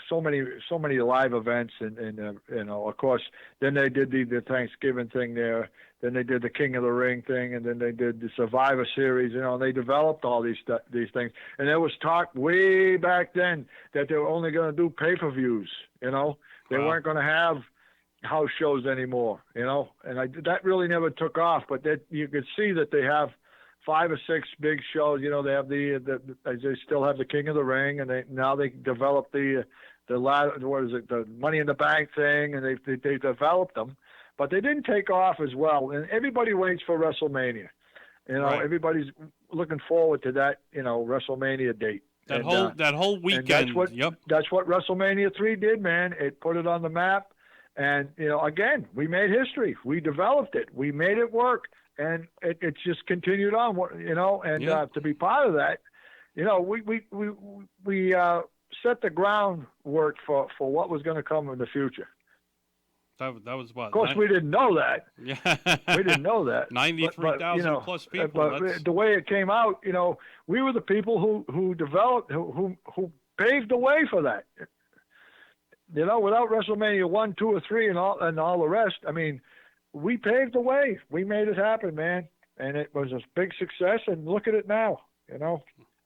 so many live events, and of course, then they did the Thanksgiving thing there, then they did the King of the Ring thing, and then they did the Survivor Series, and they developed all these things, and there was talk way back then that they were only going to do pay-per-views, they Wow. weren't going to have house shows anymore, and that really never took off, but that you could see that they have 5 or 6 big shows. They have they still have the King of the Ring, and they developed the Money in the Bank thing, and they developed them, but they didn't take off as well. And everybody waits for WrestleMania. Right. Everybody's looking forward to that WrestleMania date. That And, whole and weekend. that's what WrestleMania 3 did, man. It put it on the map, and again, we made history. We developed it. We made it work. And it's just continued on, to be part of that, we set the groundwork for what was going to come in the future. That was what? Of course, we didn't know that. Yeah. We didn't know that. 93,000 plus people. But the way it came out, we were the people who developed, who paved the way for that. Without WrestleMania 1, 2, or 3, and all the rest, I mean. We paved the way. We made it happen, man. And it was a big success. And look at it now.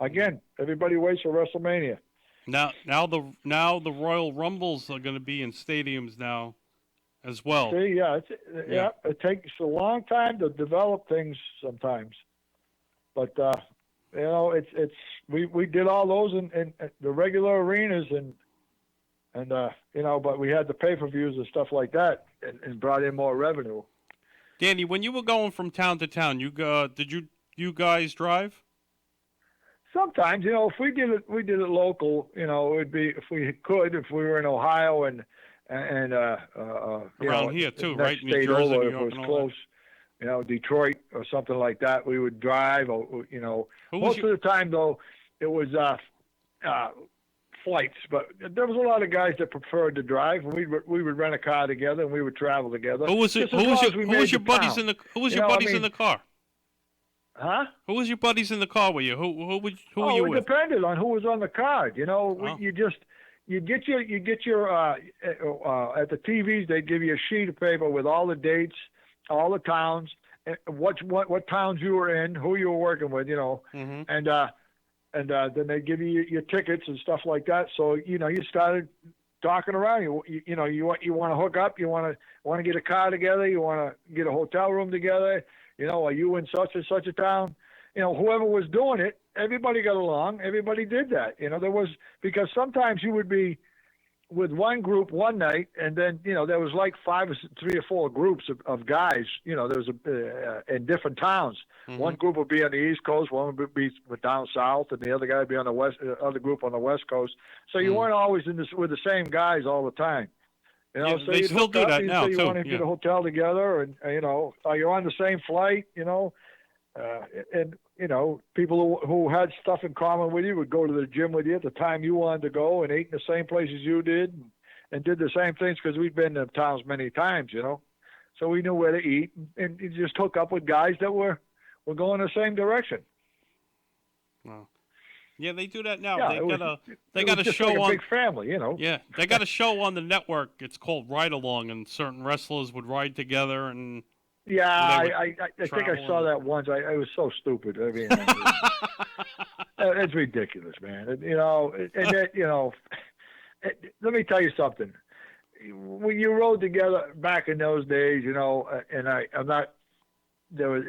Again, everybody waits for WrestleMania. Now the Royal Rumbles are going to be in stadiums now, as well. See, yeah, it takes a long time to develop things sometimes. But we did all those in the regular arenas but we had the pay-per-views and stuff like that, and brought in more revenue. Danny, when you were going from town to town, did you guys drive? Sometimes, if we did it local. It would be if we were in Ohio and around here too, next right? New state Jersey, over, New if York, it was and all close, Detroit or something like that, we would drive. Or most of the time though, it was flights, but there was a lot of guys that preferred to drive. We would rent a car together and we would travel together. Who was your buddies in the car? Huh? Who was your buddies in the car with you? Who were you it with? depended on who was on the card. You you get your at the TVs they give you a sheet of paper with all the dates, all the towns, what towns you were in, who you were working with, Mm-hmm. and then they give you your tickets and stuff like that. So you started talking around. You want to hook up. You want to get a car together. You want to get a hotel room together. Are you in such and such a town? Whoever was doing it, everybody got along. Everybody did that. There was, because sometimes you would be with one group one night, and then there was like three or four groups of guys. There was in different towns. Mm-hmm. One group would be on the East Coast, one would be down south, and the other guy would be on the west. Other group on the West Coast. So you weren't always with the same guys all the time. Yeah, so they you'd still hook do up, that and now so you too. want to get a hotel together, and you're on the same flight. And people who had stuff in common with you would go to the gym with you at the time you wanted to go, and ate in the same places you did, and did the same things because we'd been to towns many times, so we knew where to eat, and you just hook up with guys that were going the same direction. Wow. Yeah, they do that now. Yeah, they got a just show like a on. big family, Yeah, they got a show on the network. It's called Ride Along, and certain wrestlers would ride together and. Yeah, I think I travel saw and- that once. I was so stupid. I mean, it's ridiculous, man. Let me tell you something. When you rode together back in those days, and I'm not. There was,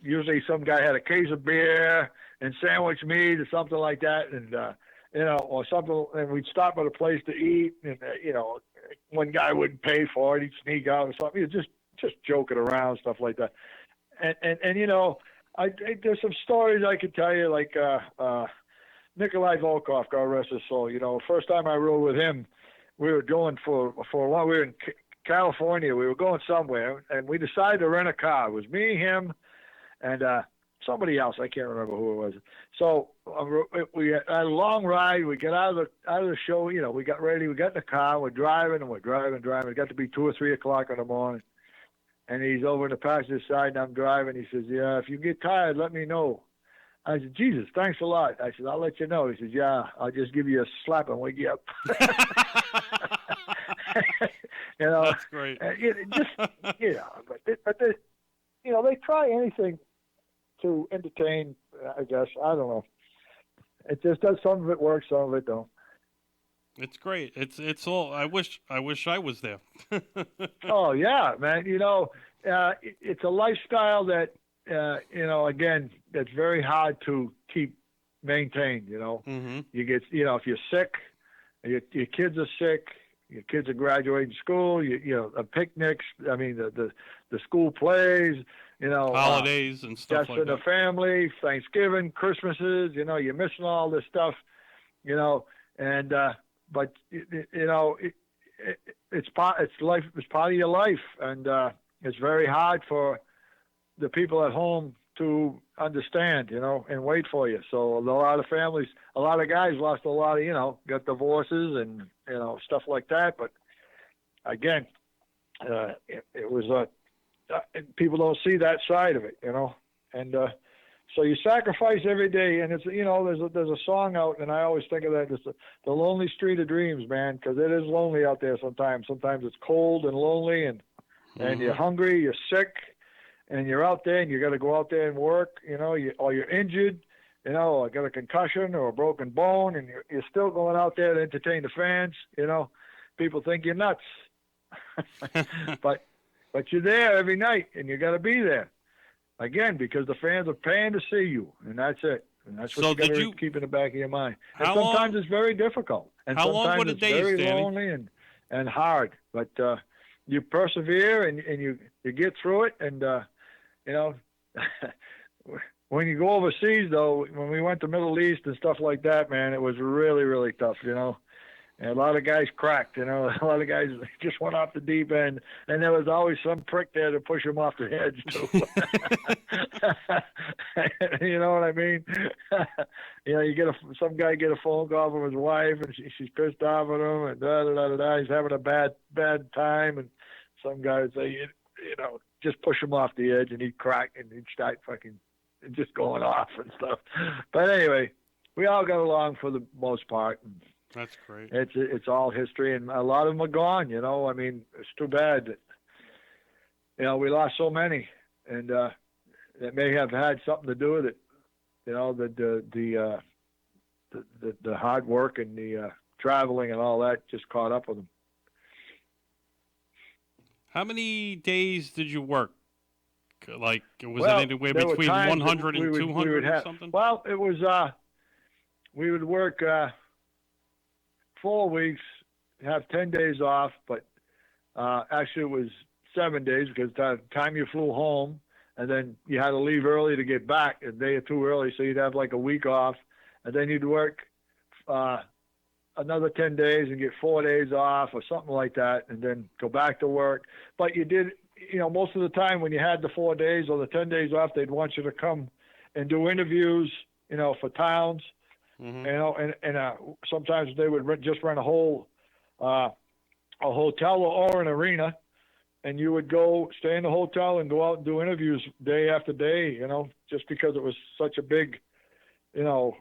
usually some guy had a case of beer and sandwich meat or something like that, and or something, and we'd stop at a place to eat, and one guy wouldn't pay for it, he'd sneak out or something. Just joking around, stuff like that. And there's some stories I could tell you, like Nikolai Volkov, God rest his soul. First time I rode with him, we were going for a while. We were in California. We were going somewhere, and we decided to rent a car. It was me, him, and somebody else. I can't remember who it was. So we had a long ride. We get out of the show. We got ready. We got in the car. We're driving. It got to be 2 or 3 o'clock in the morning. And he's over in the passenger side, and I'm driving. He says, "Yeah, if you get tired, let me know." I said, "Jesus, thanks a lot." I said, "I'll let you know." He says, "Yeah, I'll just give you a slap and wake you up." That's great. But they try anything to entertain. I guess, I don't know. It just does. Some of it works, some of it don't. It's great. It's all. I wish I was there. Oh yeah, man. It's a lifestyle that again, that's very hard to keep maintained. Mm-hmm. You get, if you're sick, your kids are sick, your kids are graduating school, the picnics. I mean, the school plays. Holidays and stuff just like in the that. family, Thanksgiving, Christmases. You're missing all this stuff. And but it's life. It's part of your life, and it's very hard for the people at home to understand, and wait for you. So a lot of families, a lot of guys lost a lot of, got divorces and stuff like that. But again, it was people don't see that side of it, and. So you sacrifice every day, and it's there's a song out, and I always think of that. It's the lonely street of dreams, man, because it is lonely out there sometimes. Sometimes it's cold and lonely, and you're hungry, you're sick, and you're out there, and you got to go out there and work. Or you're injured, I got a concussion or a broken bone, and you're still going out there to entertain the fans. People think you're nuts, but you're there every night, and you got to be there. Again, because the fans are paying to see you, and that's it. And that's what So you got did to you- keep in the back of your mind. And How sometimes long- it's very difficult, and How long sometimes were the it's days, very Danny? lonely and hard. But you persevere and you get through it. And when you go overseas, though, when we went to Middle East and stuff like that, man, it was really, really tough. And a lot of guys cracked, a lot of guys just went off the deep end, and there was always some prick there to push them off the edge, too. You know what I mean? You some guy get a phone call from his wife, and she's pissed off at him, and da-da-da-da-da, he's having a bad time, and some guy would say, just push him off the edge, and he'd crack, and he'd start fucking just going off and stuff. But anyway, we all got along for the most part, and That's great. It's all history, and a lot of them are gone. You know, I mean, it's too bad that, you know, we lost so many, and it may have had something to do with it. You know, the hard work and the traveling and all that just caught up with them. How many days did you work? Like, was Well, it anywhere there were between times 100 that and we 200 would or have, something? well, it was we would work 4 weeks, have 10 days off, but actually it was 7 days because by the time you flew home, and then you had to leave early to get back a day or two early, so you'd have like a week off, and then you'd work another 10 days and get 4 days off or something like that, and then go back to work. But you did, you know, most of the time when you had the 4 days or the 10 days off, they'd want you to come and do interviews, you know, for towns, Mm-hmm. you know, and sometimes they would just rent a whole a hotel or an arena, and you would go stay in the hotel and go out and do interviews day after day, you know, just because it was such a big, you know,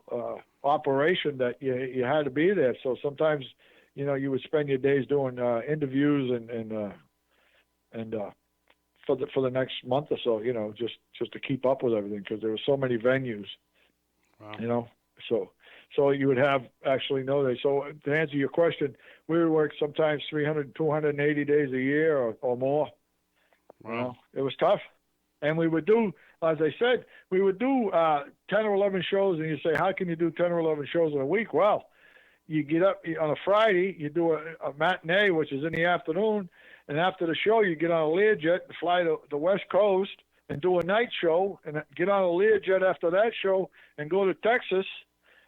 operation that you had to be there. So sometimes, you know, you would spend your days doing interviews and for the next month or so, you know, just to keep up with everything because there were so many venues, Wow. you know. So you would have actually no days. So to answer your question, we would work sometimes 300, 280 days a year or more. Wow. You know, it was tough. And we would do, as I said, we would do 10 or 11 shows, and you say, how can you do 10 or 11 shows in a week? Well, you get up on a Friday, you do a matinee, which is in the afternoon, and after the show, you get on a Learjet and fly to the West Coast and do a night show, and get on a Learjet after that show and go to Texas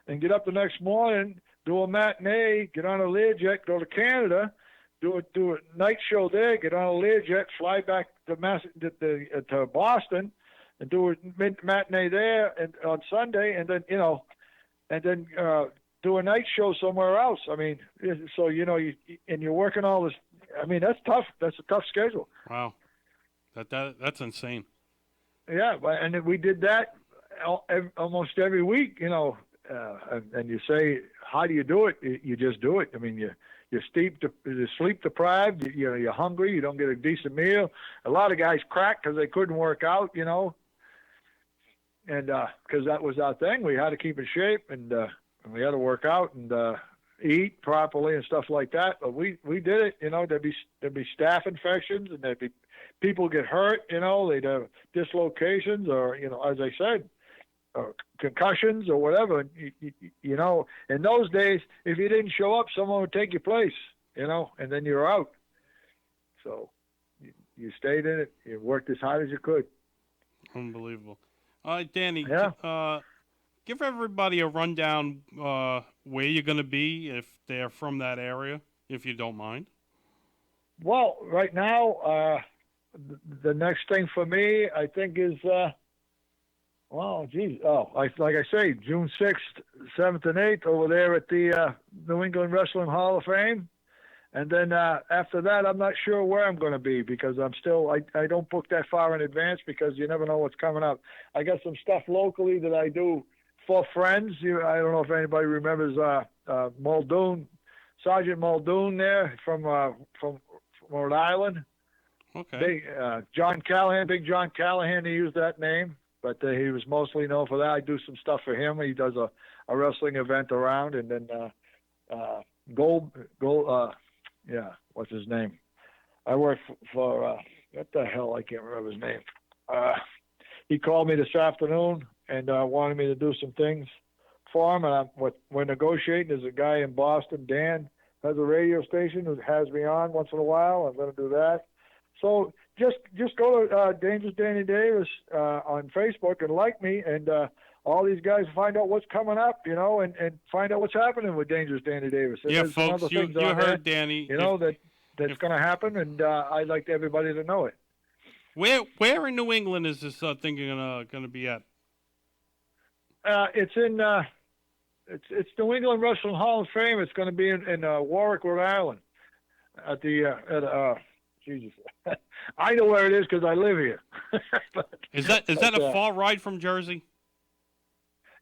and get up the next morning, do a matinee, get on a Learjet, go to Canada, do a night show there, get on a Learjet, fly back to to Boston, and do a matinee there and on Sunday, and then, you know, do a night show somewhere else. I mean, so, you know, you're working all this. I mean, that's tough. That's a tough schedule. Wow. That's insane. Yeah, and we did that almost every week, you know. And you say, how do you do it? You just do it. I mean, you're sleep deprived. You're hungry. You don't get a decent meal. A lot of guys cracked because they couldn't work out, you know. And because that was our thing, we had to keep in shape, and we had to work out and eat properly and stuff like that. But we did it, you know. There'd be staph infections, and there'd be people get hurt, you know. They'd have dislocations, or, you know, as I said, or concussions or whatever. You know, in those days, if you didn't show up, someone would take your place, you know, and then you're out. So you stayed in it. You worked as hard as you could. Unbelievable. All right, Danny. Yeah. Give everybody a rundown where you're going to be if they're from that area, if you don't mind. Well, right now, the next thing for me, I think, is like I say, June 6th, 7th, and 8th over there at the New England Wrestling Hall of Fame. And then after that, I'm not sure where I'm going to be because I don't book that far in advance because you never know what's coming up. I got some stuff locally that I do for friends. I don't know if anybody remembers Muldoon, Sergeant Muldoon there from Rhode Island. Okay. John Callahan, Big John Callahan, he used that name. But he was mostly known for that. I do some stuff for him. He does a wrestling event around, and then what's his name? I work for what the hell? I can't remember his name. He called me this afternoon and wanted me to do some things for him, and we're negotiating. There's a guy in Boston, Dan, has a radio station who has me on once in a while. I'm going to do that. So just go to Dangerous Danny Davis on Facebook and like me, and all these guys find out what's coming up, you know, and find out what's happening with Dangerous Danny Davis. And Yeah, there's some folks, other you things on heard there, Danny. you know, that's going to happen, and I'd like everybody to know it. Where in New England is this thing going to be at? It's in it's New England Wrestling Hall of Fame. It's going to be in Warwick, Rhode Island, at the Jesus, I know where it is because I live here. Is that a far ride from Jersey?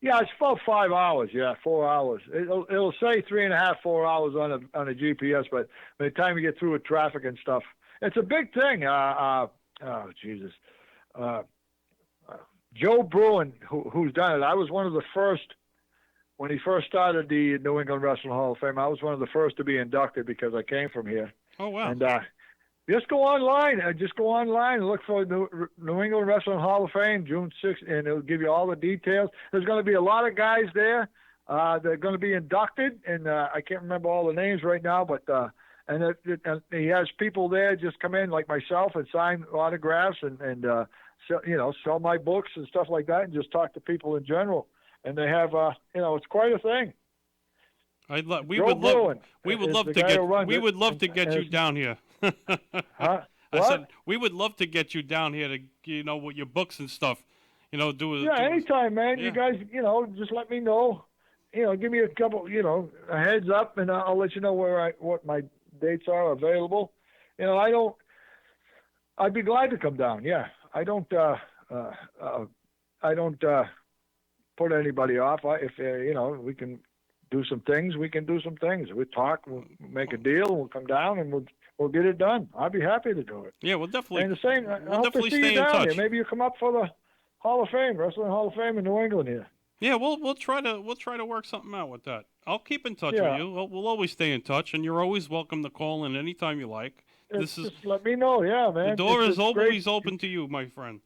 Yeah, it's about 5 hours. Yeah, 4 hours. It'll say 3.5, 4 hours on the GPS, but by the time you get through with traffic and stuff, it's a big thing. Oh Jesus, Joe Bruin, who's done it. I was one of the first when he first started the New England Wrestling Hall of Fame. I was one of the first to be inducted because I came from here. Oh wow! And just go online. Just go online and look for New England Wrestling Hall of Fame, June 6th, and it'll give you all the details. There's going to be a lot of guys there. They're going to be inducted, and I can't remember all the names right now, but and he has people there just come in like myself and sign autographs and sell my books and stuff like that, and just talk to people in general. And they have it's quite a thing. We would love to get you down here. Huh? I said we would love to get you down here to with your books and stuff. Anytime, man. Yeah. You guys, just let me know. Give me a couple, a heads up, and I'll let you know what my dates are available. I'd be glad to come down. Yeah, I don't put anybody off. If we can do some things, we can do some things. We talk, we'll make a deal, we'll come down, and we'll get it done. I'd be happy to do it. Yeah, we'll definitely. And the same. I hope to see stay you in down touch. here. Maybe you come up for the Hall of Fame, Wrestling Hall of Fame in New England here. Yeah, we'll try to work something out with that. I'll keep in touch Yeah. with you. We'll always stay in touch, and you're always welcome to call in anytime you like. Just let me know. Yeah, man. The door is always great. open to you, my friend.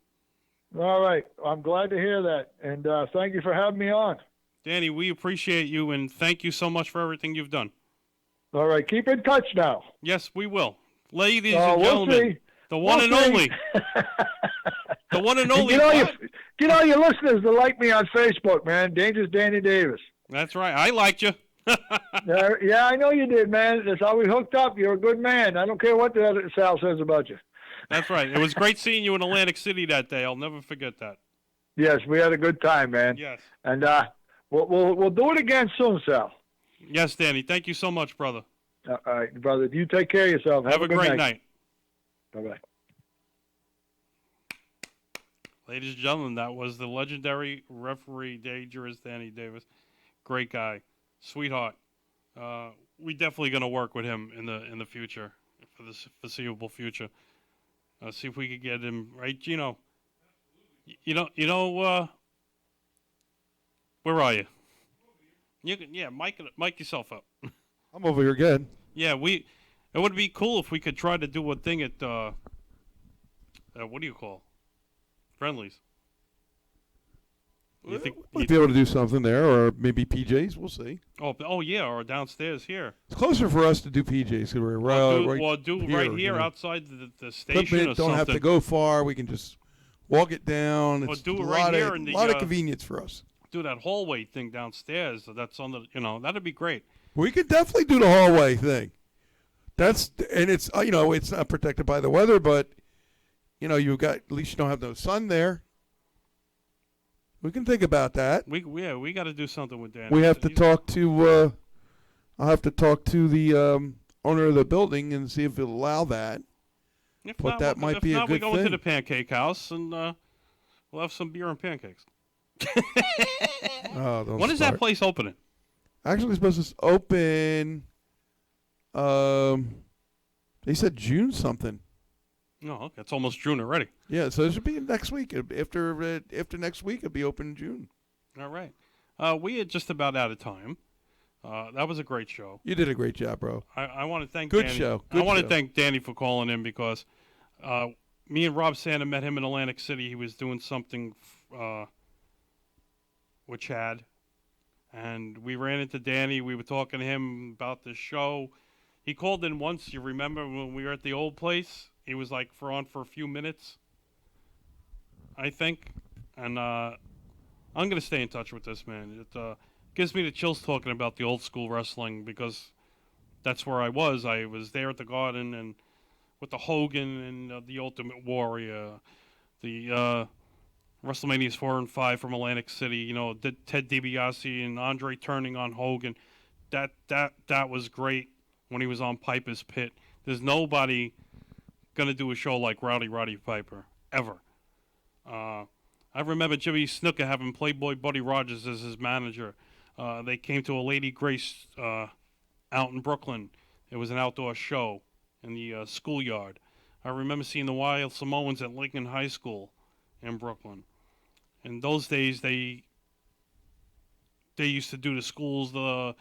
All right. I'm glad to hear that, and thank you for having me on. Danny, we appreciate you, and thank you so much for everything you've done. All right. Keep in touch now. Yes, we will. Ladies and We'll gentlemen, see. the one We'll and see. only. The one and only. Get all your listeners to like me on Facebook, man. Dangerous Danny Davis. That's right. I liked you. Yeah, I know you did, man. That's how we hooked up. You're a good man. I don't care what the other Sal says about you. That's right. It was great seeing you in Atlantic City that day. I'll never forget that. Yes, we had a good time, man. Yes. And we'll do it again soon, Sal. Yes, Danny. Thank you so much, brother. All right, brother. You take care of yourself. Have a good great night. Bye-bye. Ladies and gentlemen, that was the legendary referee, Dangerous Danny Davis. Great guy, sweetheart. We definitely going to work with him in the future, for the foreseeable future. See if we could get him right. Gino, where are you? Mic yourself up. I'm over here again. Yeah, it would be cool if we could try to do a thing at what do you call? Friendlies. You think We'll be able to do something there, or maybe PJs. We'll see. Oh yeah, or downstairs here. It's closer for us to do PJs because we're right here outside the station Equipment, or don't something. have to go far. We can just walk it down. Or It's do it a right lot here of, in the, lot of convenience for us. Do that hallway thing downstairs. That's on the that'd be great. We could definitely do the hallway thing. It's it's not protected by the weather, but you got at least you don't have no sun there. We can think about that. We got to do something with Dan. We have to talk to. I'll have to talk to the owner of the building and see if he'll allow that. But that might be a good thing. We go into thing. the pancake house and we'll have some beer and pancakes. Oh, When is that place opening? Actually, it's supposed to open. They said June something. No, okay, it's almost June already. Yeah, so it should be next week. After next week, it'll be open in June. All right. We are just about out of time. That was a great show. You did a great job, bro. I want to thank Good Danny. show. I want to thank Danny for calling in because me and Rob Santa met him in Atlantic City. He was doing something with Chad, and we ran into Danny. We were talking to him about the show. He called in once. You remember when we were at the old place? He was like for a few minutes, I think. And I'm going to stay in touch with this man. It gives me the chills talking about the old school wrestling because that's where I was. I was there at the Garden and with the Hogan and the Ultimate Warrior, the WrestleManias 4 and 5 from Atlantic City. Ted DiBiase and Andre turning on Hogan. That was great when he was on Piper's Pit. There's nobody going to do a show like Rowdy Roddy Piper ever. I remember Jimmy Snuka having Playboy Buddy Rogers as his manager. They came to a Lady Grace out in Brooklyn. It was an outdoor show in the schoolyard. I remember seeing the Wild Samoans at Lincoln High School in Brooklyn. In those days, they used to do the schools, the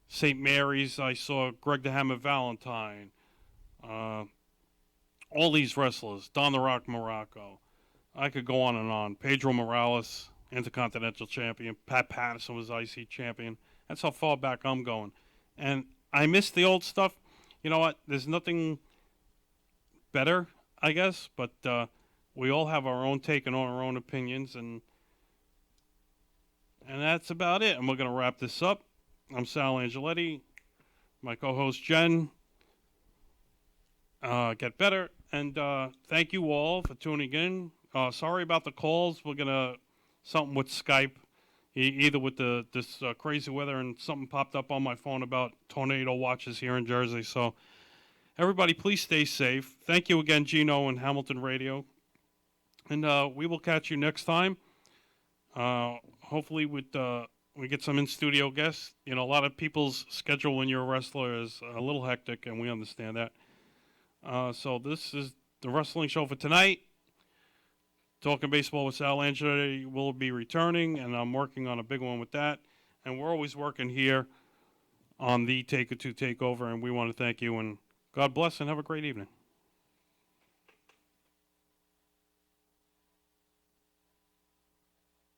St. Mary's. I saw Greg the Hammer Valentine. All these wrestlers, Don the Rock Morocco. I could go on and on. Pedro Morales, Intercontinental Champion. Pat Patterson was IC Champion. That's how far back I'm going. And I miss the old stuff. You know what? There's nothing better, I guess, but we all have our own take and our own opinions, and that's about it. And we're going to wrap this up. I'm Sal Angeletti. My co-host Jen. Get better. And thank you all for tuning in. Sorry about the calls. We're going to something with Skype, either with this crazy weather, and something popped up on my phone about tornado watches here in Jersey. So everybody, please stay safe. Thank you again, Gino and Hamilton Radio. And we will catch you next time. Hopefully we get some in-studio guests. You know, a lot of people's schedule when you're a wrestler is a little hectic, and we understand that. So this is the wrestling show for tonight. Talking Baseball with Sal Angeletti will be returning, and I'm working on a big one with that. And we're always working here on the Taker 2 Takeover, and we want to thank you, and God bless, and have a great evening.